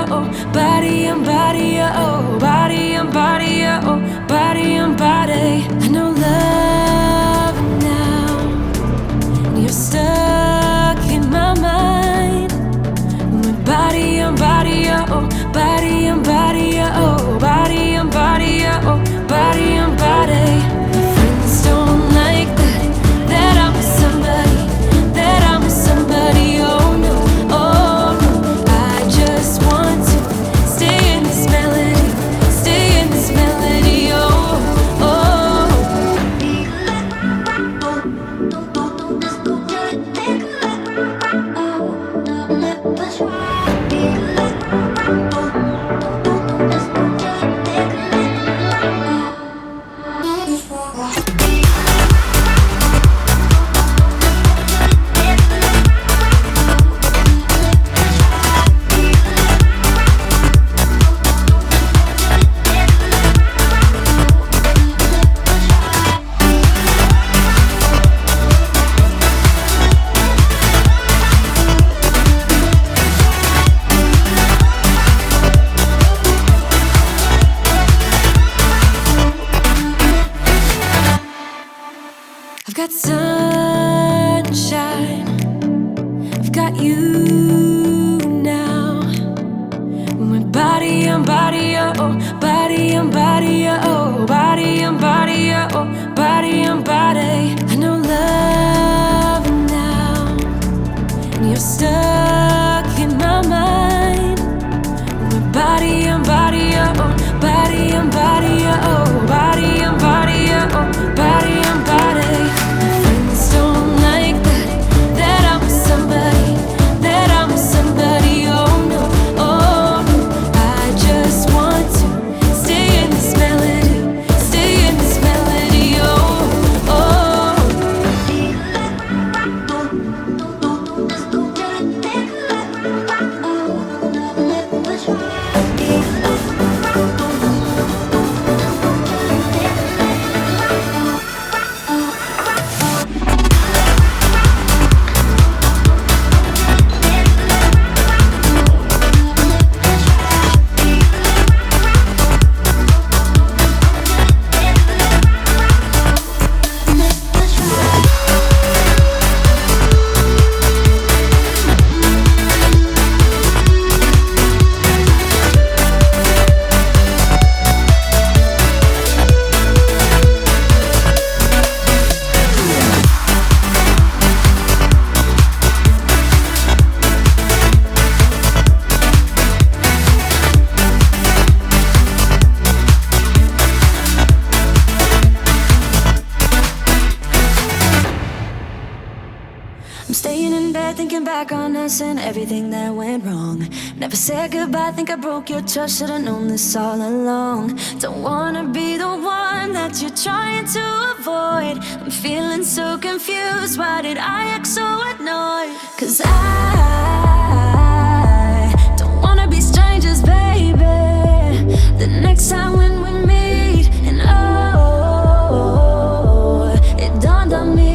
oh, body and body, oh, body and body, oh, body and body. I know love now, and you're stuck in my mind. My body and body, oh, body and body, oh, body and body, oh, body and body. My friends don't like that I'm with somebody, that I'm with somebody. Oh no, oh no. I just want to stay in this melody, stay in this melody. Oh, oh. I've got sunshine, I've got you now. My body and body, oh, body and body, oh, body and body, oh, body and body. I know love now, and you're stuck in my mind. My body and body, oh, body and body, oh, body and body, oh, body and body. My friends don't like that I'm with somebody, that I'm with somebody. Oh no, oh no. I just want to stay in this melody, stay in this melody. Oh, oh. I'm staying in bed thinking back on us and everything that went wrong. Never said goodbye, think I broke your trust. Should've known this all along. Don't wanna be the one that you're trying to avoid. I'm feeling so confused, why did I act so annoyed? 'Cause I don't wanna be strangers, baby. The next time when we meet, and oh, it dawned on me.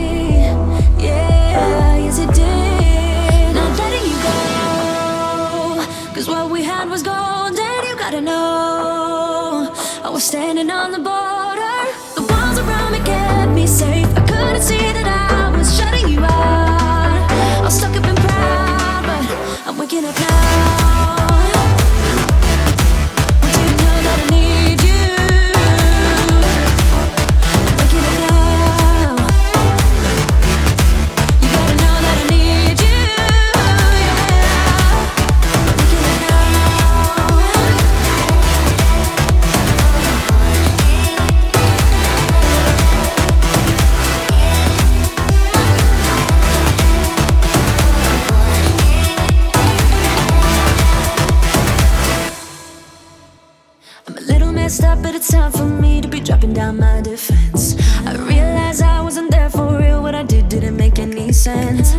What we had was gold, and you gotta know I was standing on the border. The walls around me kept me safe. I couldn't see that I was shutting you out. I was stuck up and proud, but I'm waking up now. Want you to know that I need you. I'm waking up now. You gotta know that I need you. Messed up, but it's time for me to be dropping down my defense. I realized I wasn't there for real. What I did didn't make any sense.